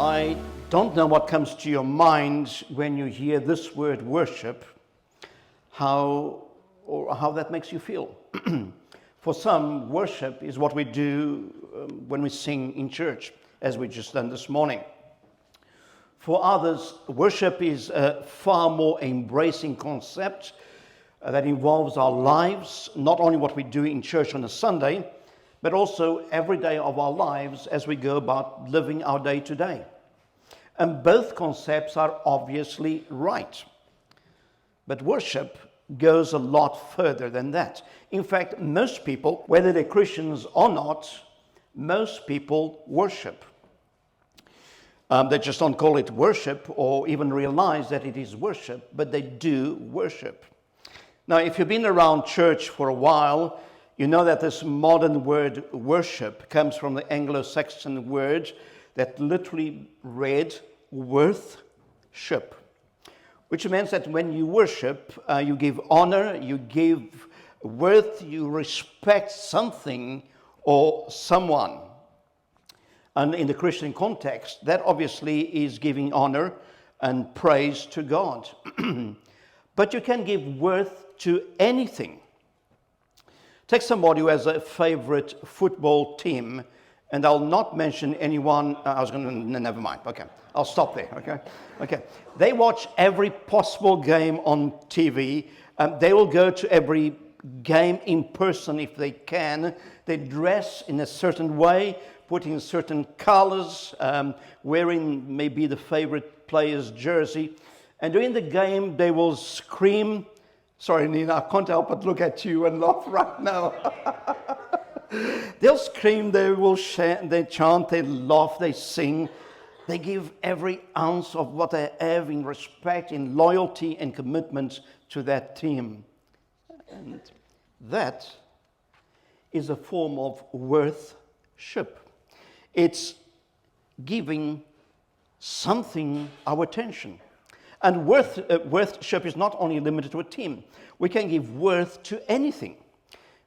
I don't know what comes to your mind when you hear this word worship, how that makes you feel. For some, worship is what we do when we sing in church, as we just done this morning. For others, worship is a far more embracing concept that involves our lives, not only what we do in church on a Sunday, but also every day of our lives as we go about living our day to day. And both concepts are obviously right. But worship goes a lot further than that. In fact, most people, whether they're Christians or not, most people worship. They just don't call it worship or even realize that it is worship, but they do worship. Now, if you've been around church for a while, you know that this modern word worship comes from the Anglo-Saxon word that literally read worth-ship, which means that when you worship, you give honor, you give worth, you respect something or someone. And in the Christian context, that obviously is giving honor and praise to God. But you can give worth to anything. Take somebody who has a favorite football team, and I'll not mention anyone. Never mind. Okay, I'll stop there. Okay. They watch every possible game on TV. They will go to every game in person if they can. They dress in a certain way, putting certain colors, wearing maybe the favorite player's jersey. And during the game, they will scream. Sorry, Nina, I can't help but look at you and laugh right now. They'll scream, they will chant, they chant, they laugh, they sing. They give every ounce of what they have in respect, in loyalty and commitment to that team. And that is a form of worship. It's giving something our attention. And worship is not only limited to a team. We can give worth to anything.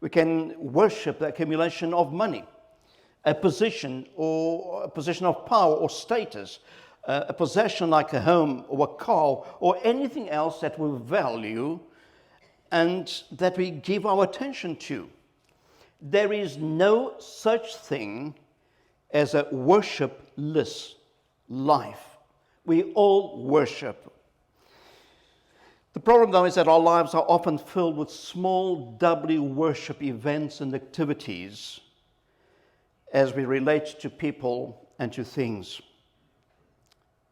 We can worship the accumulation of money, a position or a position of power or status, a possession like a home or a car or anything else that we value and that we give our attention to. There is no such thing as a worshipless life. We all worship. The problem, though, is that our lives are often filled with small W worship events and activities as we relate to people and to things.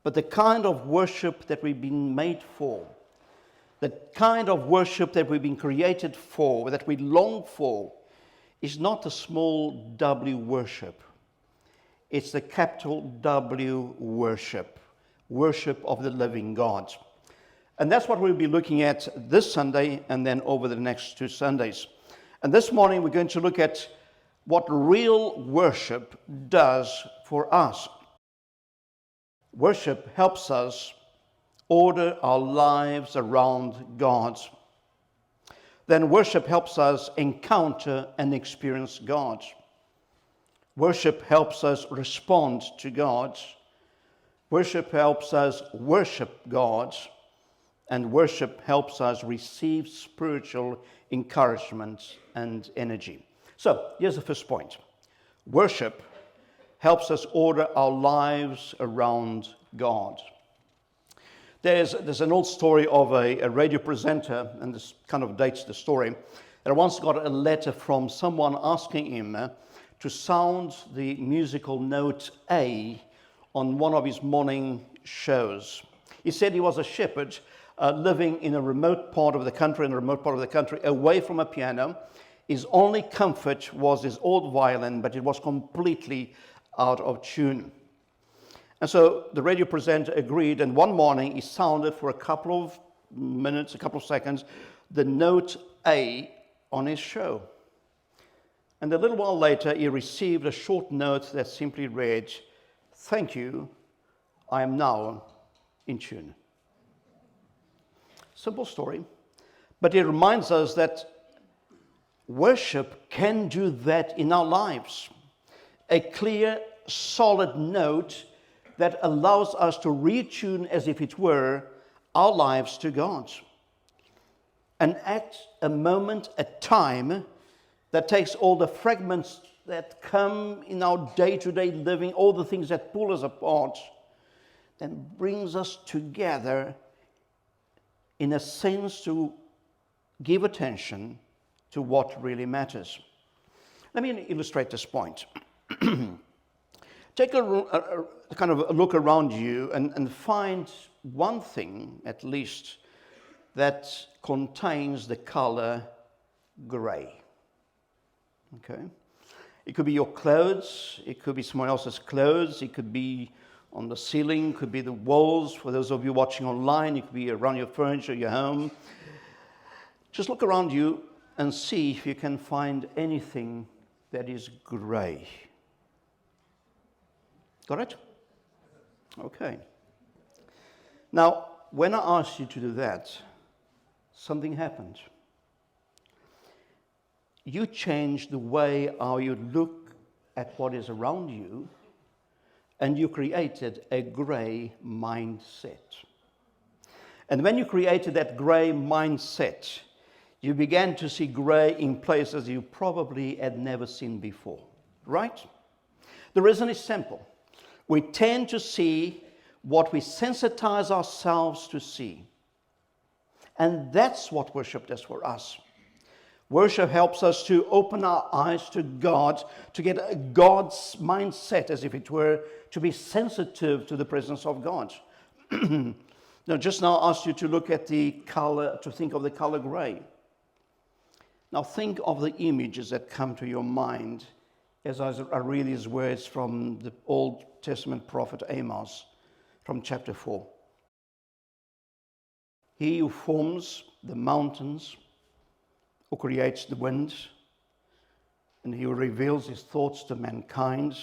But the kind of worship that we've been made for, the kind of worship that we've been created for, that we long for, is not a small W worship. It's the capital W worship, worship of the living God. And that's what we'll be looking at this Sunday and then over the next 2 Sundays. And this morning we're going to look at what real worship does for us. Worship helps us order our lives around God. Then worship helps us encounter and experience God. Worship helps us respond to God. Worship helps us worship God. And worship helps us receive spiritual encouragement and energy. So, here's the first point. Worship helps us order our lives around God. There's an old story of a radio presenter, and this kind of dates the story, that once got a letter from someone asking him to sound the musical note A on one of his morning shows. He said he was a shepherd living in a remote part of the country, away from a piano. His only comfort was his old violin, but it was completely out of tune. And so the radio presenter agreed, and one morning he sounded for a couple of minutes, a couple of seconds, the note A on his show. And a little while later, he received a short note that simply read, "Thank you, I am now in tune." Simple story, but it reminds us that worship can do that in our lives. A clear, solid note that allows us to retune, as if it were, our lives to God. An act, a moment, a time that takes all the fragments that come in our day-to-day living, all the things that pull us apart, then brings us together in a sense to give attention to what really matters. Let me illustrate this point. Take a kind of a look around you and find one thing, at least, that contains the color gray. Okay? It could be your clothes, it could be someone else's clothes, it could be on the ceiling, it could be the walls. For those of you watching online, it could be around your furniture, your home. Just look around you and see if you can find anything that is gray. Got it? Okay. Now, when I asked you to do that, something happened. You changed the way how you look at what is around you, and you created a gray mindset. And when you created that gray mindset, you began to see gray in places you probably had never seen before, right? The reason is simple. We tend to see what we sensitize ourselves to see. And that's what worship does for us. Worship helps us to open our eyes to God, to get a God's mindset, as if it were, to be sensitive to the presence of God. Now, just now I asked you to look at the color, to think of the color gray. Now think of the images that come to your mind as I read these words from the Old Testament prophet Amos from chapter 4. He who forms the mountains, who creates the wind, and he who reveals his thoughts to mankind,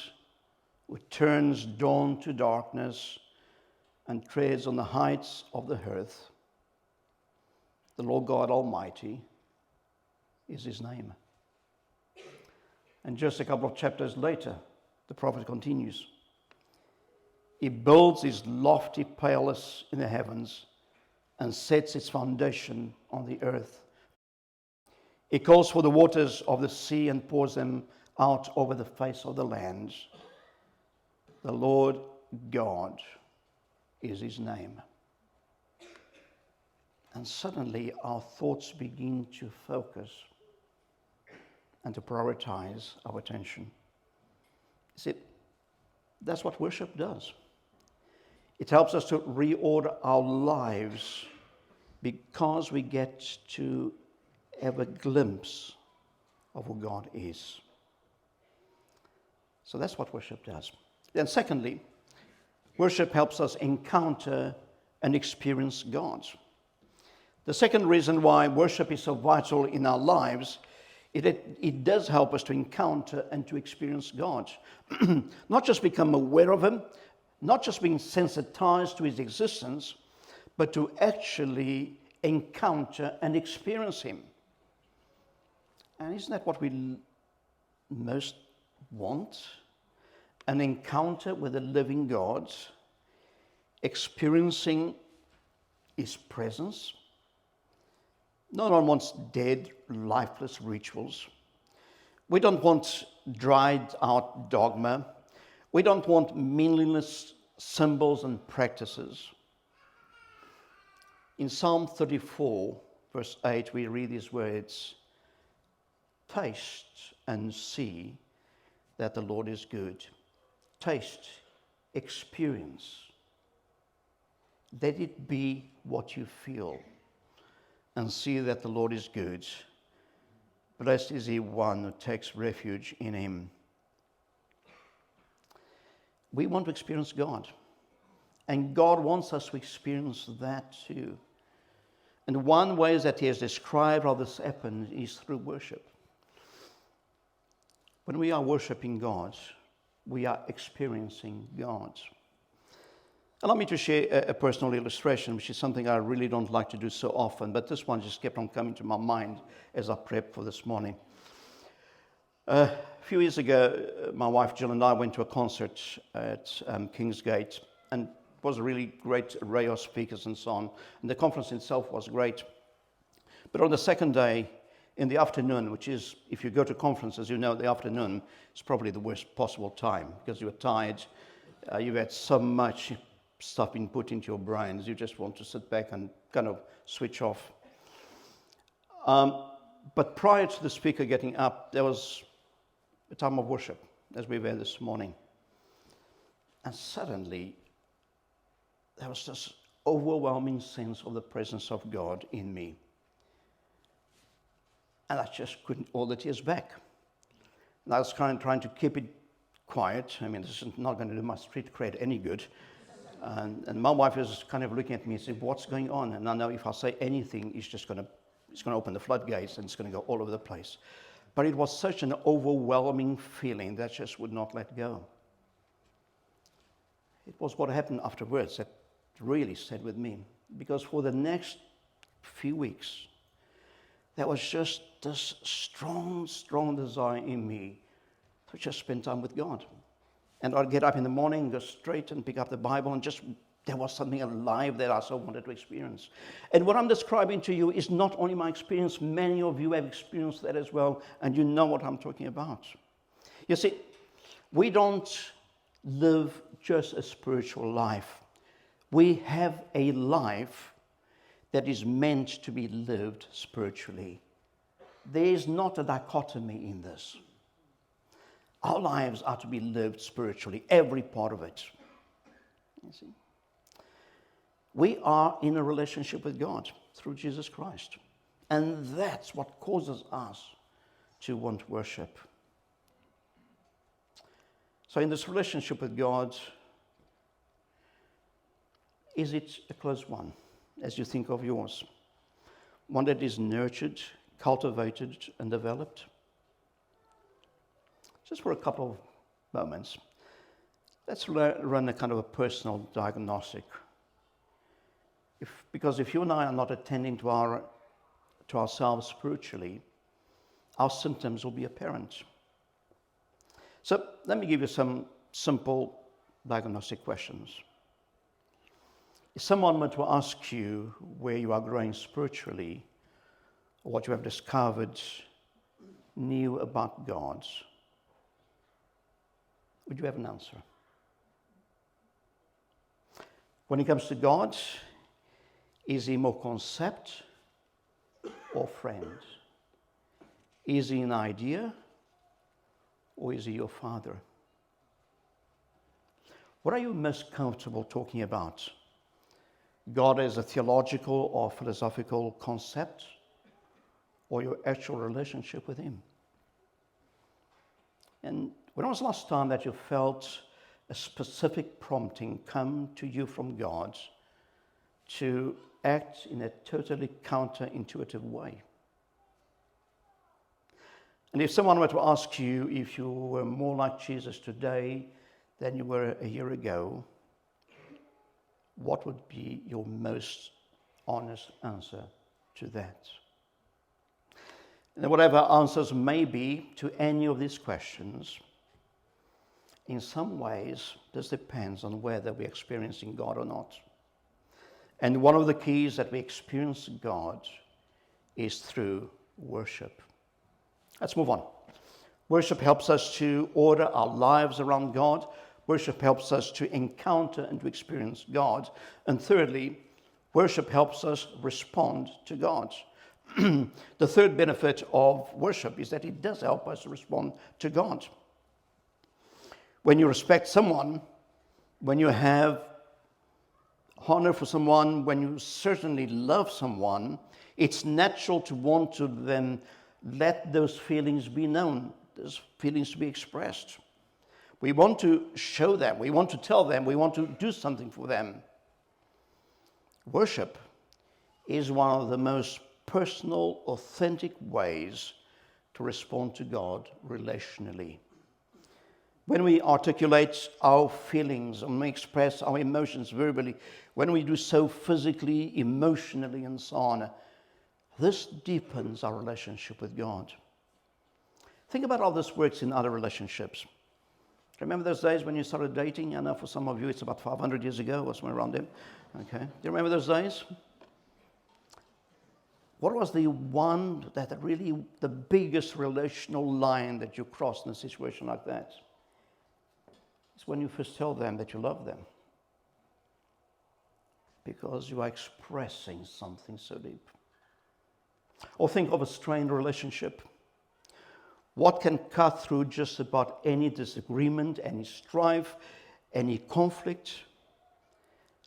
who turns dawn to darkness and treads on the heights of the earth, the Lord God Almighty is his name. And just a couple of chapters later, the prophet continues. He builds his lofty palace in the heavens and sets its foundation on the earth. He calls for the waters of the sea and pours them out over the face of the land. The Lord God is his name. And suddenly our thoughts begin to focus and to prioritize our attention. See, that's what worship does. It helps us to reorder our lives because we get to have a glimpse of who God is. So that's what worship does. Then secondly, worship helps us encounter and experience God. The second reason why worship is so vital in our lives, it does help us to encounter and to experience God. Not just become aware of him, not just being sensitized to his existence, but to actually encounter and experience him. And isn't that what we most want? An encounter with the living God, experiencing his presence. No one wants dead, lifeless rituals. We don't want dried out dogma. We don't want meaningless symbols and practices. In Psalm 34, verse 8, we read these words, "Taste and see that the Lord is good." Taste, experience. Let it be what you feel. And see that the Lord is good. Blessed is he one who takes refuge in him. We want to experience God. And God wants us to experience that too. And one way that he has described how this happens is through worship. When we are worshiping God, we are experiencing God. Allow me to share a personal illustration, which is something I really don't like to do so often, but this one just kept on coming to my mind as I prepped for this morning. A few years ago, my wife Jill and I went to a concert at Kingsgate, and it was a really great array of speakers and so on. And the conference itself was great. But on the second day, in the afternoon, which is, if you go to conferences, you know the afternoon is probably the worst possible time because you're tired, you've had so much stuff being put into your brains, you just want to sit back and kind of switch off. But prior to the speaker getting up, there was a time of worship, as we were this morning. And suddenly, there was this overwhelming sense of the presence of God in me. And I just couldn't hold the tears back. And I was kind of trying to keep it quiet. I mean, this is not going to do my street cred any good. And my wife is kind of looking at me and saying, what's going on? And I know if I say anything, it's going to open the floodgates and it's going to go all over the place. But it was such an overwhelming feeling that just would not let go. It was what happened afterwards that really stayed with me. Because for the next few weeks, there was just this strong, strong desire in me to just spend time with God. And I'd get up in the morning, go straight and pick up the Bible, and just there was something alive that I so wanted to experience. And what I'm describing to you is not only my experience, many of you have experienced that as well, and you know what I'm talking about. You see, we don't live just a spiritual life. We have a life that is meant to be lived spiritually. There is not a dichotomy in this. Our lives are to be lived spiritually, every part of it. You see? We are in a relationship with God through Jesus Christ. And that's what causes us to want worship. So in this relationship with God, is it a close one, as you think of yours? One that is nurtured, cultivated, and developed? Just for a couple of moments, let's run a kind of a personal diagnostic. Because if you and I are not attending to ourselves spiritually, our symptoms will be apparent. So let me give you some simple diagnostic questions. If someone were to ask you where you are growing spiritually, or what you have discovered new about God, would you have an answer? When it comes to God, is he more concept or friend? Is he an idea or is he your father? What are you most comfortable talking about? God as a theological or philosophical concept, or your actual relationship with him? And when was the last time that you felt a specific prompting come to you from God to act in a totally counterintuitive way? And if someone were to ask you if you were more like Jesus today than you were a year ago, what would be your most honest answer to that? And whatever answers may be to any of these questions, in some ways, this depends on whether we're experiencing God or not. And one of the keys that we experience God is through worship. Let's move on. Worship helps us to order our lives around God. Worship helps us to encounter and to experience God. And thirdly, worship helps us respond to God. The third benefit of worship is that it does help us respond to God. When you respect someone, when you have honor for someone, when you certainly love someone, it's natural to want to then let those feelings be known, those feelings to be expressed. We want to show them, we want to tell them, we want to do something for them. Worship is one of the most personal, authentic ways to respond to God relationally. When we articulate our feelings and we express our emotions verbally, when we do so physically, emotionally, and so on, this deepens our relationship with God. Think about how this works in other relationships. Remember those days when you started dating? I know for some of you it's about 500 years ago or somewhere around there. Okay. Do you remember those days? What was the one that really, the biggest relational line that you crossed in a situation like that? It's when you first tell them that you love them. Because you are expressing something so deep. Or think of a strained relationship. What can cut through just about any disagreement, any strife, any conflict?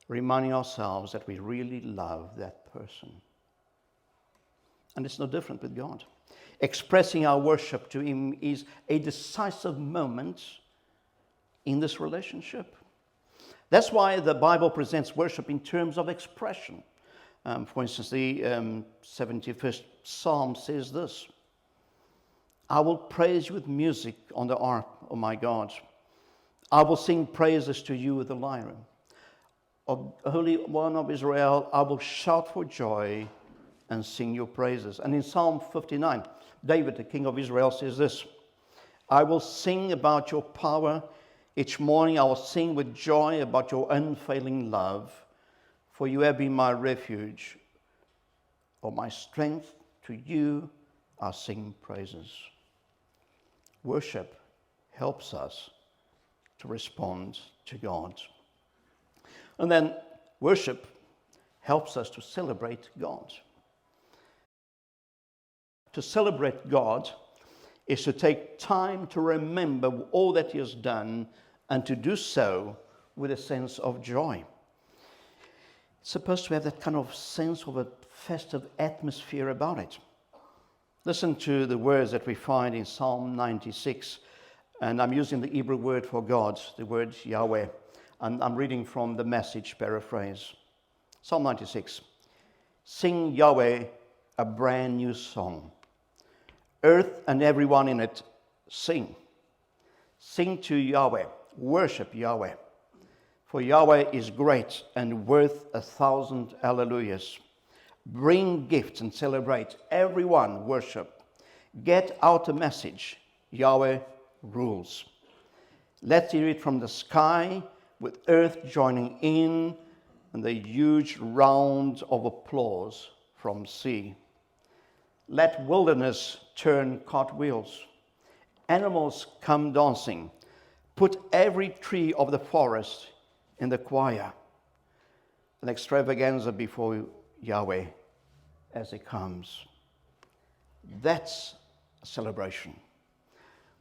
Reminding ourselves that we really love that person. And it's no different with God. Expressing our worship to Him is a decisive moment in this relationship. That's why the Bible presents worship in terms of expression. For instance, the 71st Psalm says this: I will praise you with music on the harp, O my God. I will sing praises to you with the lyre. O Holy One of Israel, I will shout for joy and sing your praises. And in Psalm 59, David, the king of Israel, says this: I will sing about your power. Each morning I will sing with joy about your unfailing love, for you have been my refuge, or my strength. To you I sing praises. Worship helps us to respond to God. And then worship helps us to celebrate God. To celebrate God is to take time to remember all that He has done and to do so with a sense of joy. It's supposed to have that kind of sense of a festive atmosphere about it. Listen to the words that we find in Psalm 96, and I'm using the Hebrew word for God, the word Yahweh, and I'm reading from the Message paraphrase. Psalm 96. Sing Yahweh a brand new song. Earth and everyone in it, sing. Sing to Yahweh, worship Yahweh. For Yahweh is great and worth 1,000 hallelujahs. Bring gifts and celebrate. Everyone worship. Get out a message. Yahweh rules. Let's hear it from the sky, with earth joining in, and the huge round of applause from sea. Let wilderness turn cartwheels. Animals come dancing. Put every tree of the forest in the choir. An extravaganza before Yahweh as He comes. That's a celebration.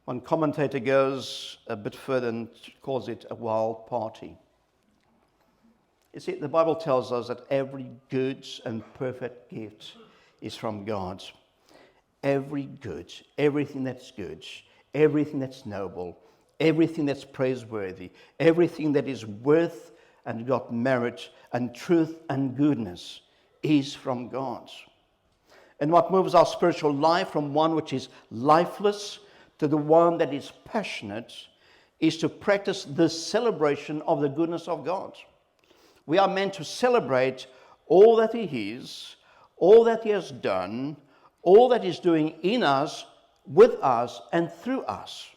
One commentator goes a bit further and calls it a wild party. You see, the Bible tells us that every good and perfect gift is from God. Every good, everything that's good, everything that's noble, everything that's praiseworthy, everything that is worth and got merit and truth and goodness is from God. And what moves our spiritual life from one which is lifeless to the one that is passionate is to practice this celebration of the goodness of God. We are meant to celebrate all that He is, all that He has done, all that He's doing in us, with us, and through us.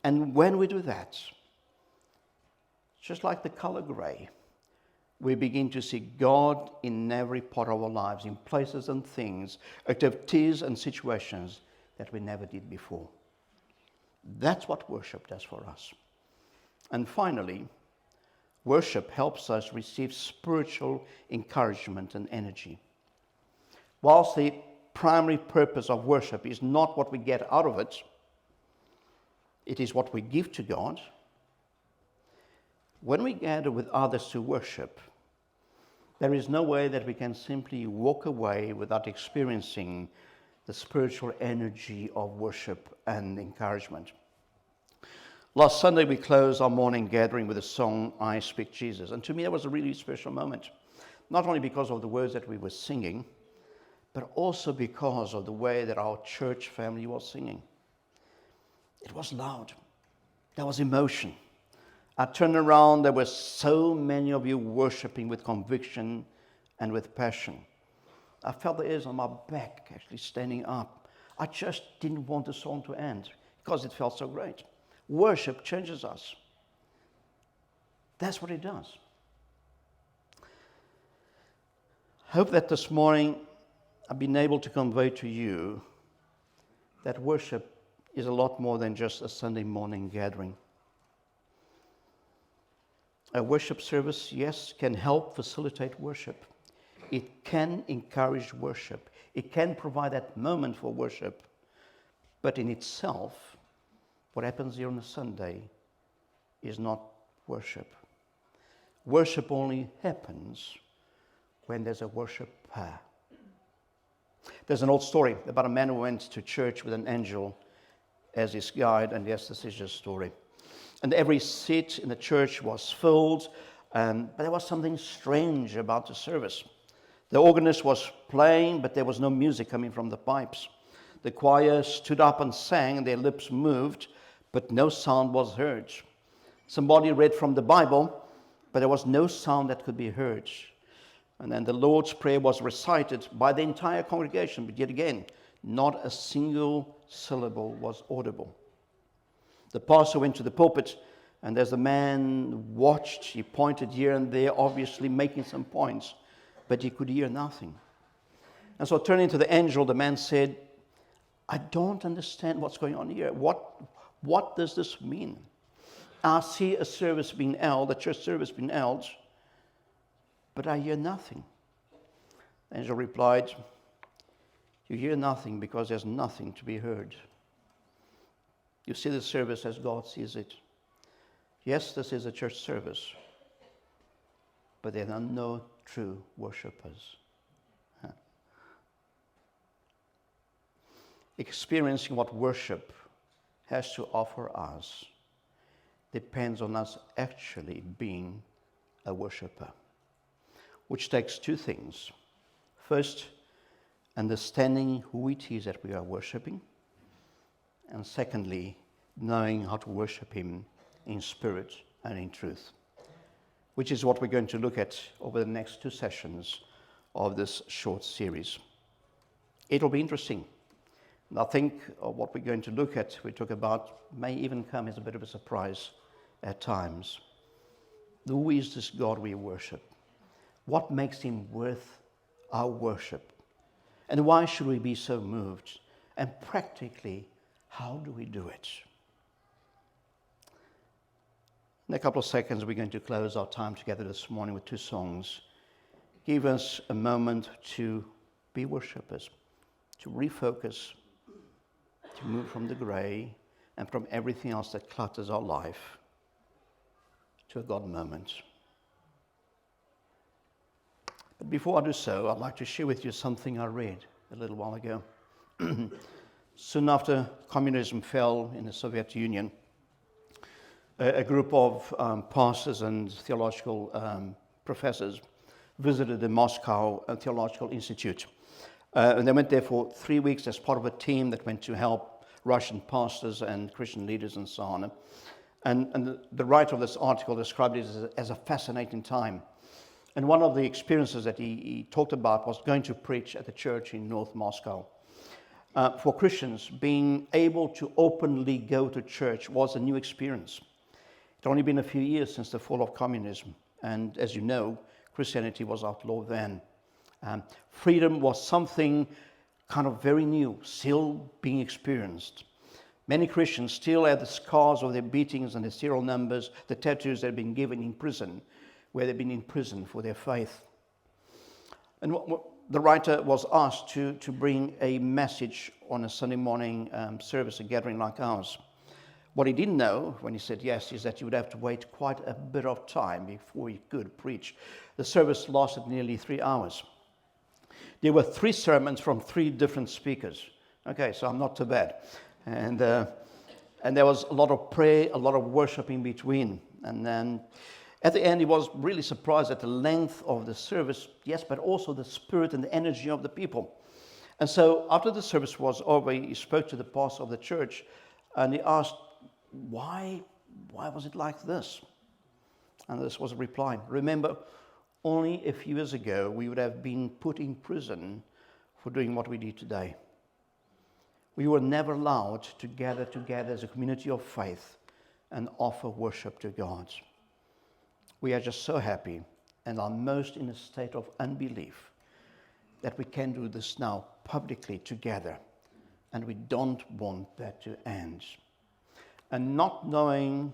And when we do that, just like the color gray, we begin to see God in every part of our lives, in places and things, activities and situations that we never did before. That's what worship does for us. And finally, worship helps us receive spiritual encouragement and energy. Whilst the primary purpose of worship is not what we get out of it, it is what we give to God. When we gather with others to worship, there is no way that we can simply walk away without experiencing the spiritual energy of worship and encouragement. Last Sunday, we closed our morning gathering with the song, I Speak Jesus. And to me, that was a really special moment. Not only because of the words that we were singing, but also because of the way that our church family was singing. It was loud. There was emotion. I turned around, there were so many of you worshiping with conviction and with passion. I felt the hairs on my back actually standing up. I just didn't want the song to end because it felt so great. Worship changes us. That's what it does. I hope that this morning I've been able to convey to you that worship is a lot more than just a Sunday morning gathering. A worship service, yes, can help facilitate worship. It can encourage worship. It can provide that moment for worship. But in itself, what happens here on a Sunday is not worship. Worship only happens when there's a worshiper. There's an old story about a man who went to church with an angel as his guide, and yes, this is just a story. And every seat in the church was filled, but there was something strange about the service. The organist was playing, but there was no music coming from the pipes. The choir stood up and sang, and their lips moved, but no sound was heard. Somebody read from the Bible, but there was no sound that could be heard. And then the Lord's Prayer was recited by the entire congregation, but yet again, not a single syllable was audible. The pastor went to the pulpit, and as the man watched, he pointed here and there, obviously making some points, but he could hear nothing. And so turning to the angel, the man said, I don't understand what's going on here. What does this mean? I see a service being held, a church service being held, but I hear nothing. The angel replied, you hear nothing because there's nothing to be heard. You see the service as God sees it. Yes, this is a church service, but there are no true worshippers. Experiencing what worship has to offer us depends on us actually being a worshipper, which takes two things. First, understanding who it is that we are worshiping, and secondly, knowing how to worship Him in spirit and in truth, which is what we're going to look at over the next two sessions of this short series. It'll be interesting. And I think what we're going to look at, we talk about, may even come as a bit of a surprise at times. Who is this God we worship? What makes Him worth our worship? And why should we be so moved? And practically, how do we do it? In a couple of seconds, we're going to close our time together this morning with two songs. Give us a moment to be worshippers, to refocus, to move from the grey and from everything else that clutters our life to a God moment. But before I do so, I'd like to share with you something I read a little while ago. Soon after communism fell in the Soviet Union, a group of pastors and theological professors visited the Moscow Theological Institute. And they went there for 3 weeks as part of a team that went to help Russian pastors and Christian leaders and so on. And the writer of this article described it as a fascinating time. And one of the experiences that he talked about was going to preach at the church in North Moscow. For Christians, being able to openly go to church was a new experience. It had only been a few years since the fall of communism. And as you know, Christianity was outlawed then. Freedom was something kind of very new, still being experienced. Many Christians still had the scars of their beatings and the serial numbers, the tattoos that had been given in prison, where they'd been in prison for their faith. And the writer was asked to bring a message on a Sunday morning service, a gathering like ours. What he didn't know when he said yes is that you would have to wait quite a bit of time before he could preach. The service lasted nearly 3 hours. There were 3 sermons from 3 different speakers. Okay, so I'm not too bad. And there was a lot of prayer, a lot of worship in between. And then at the end, he was really surprised at the length of the service, yes, but also the spirit and the energy of the people. And so after the service was over, he spoke to the pastor of the church, and he asked, why was it like this? And this was a reply. Remember, only a few years ago, we would have been put in prison for doing what we do today. we were never allowed to gather together as a community of faith and offer worship to God. We are just so happy and are most in a state of unbelief that we can do this now publicly together, and we don't want that to end. And not knowing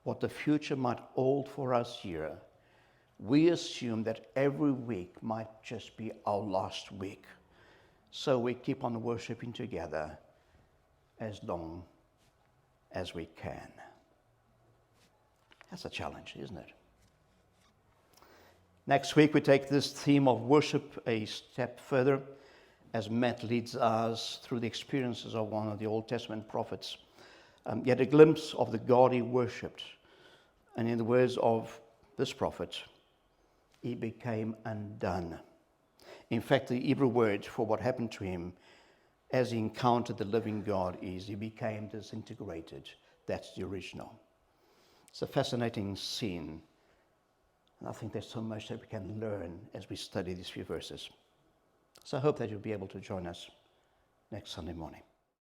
what the future might hold for us here, we assume that every week might just be our last week. So we keep on worshiping together as long as we can. That's a challenge, isn't it? Next week, we take this theme of worship a step further as Matt leads us through the experiences of one of the Old Testament prophets. Yet a glimpse of the God he worshipped. And in the words of this prophet, he became undone. In fact, the Hebrew word for what happened to him as he encountered the living God is he became disintegrated. That's the original. It's a fascinating scene. And I think there's so much that we can learn as we study these few verses. So I hope that you'll be able to join us next Sunday morning.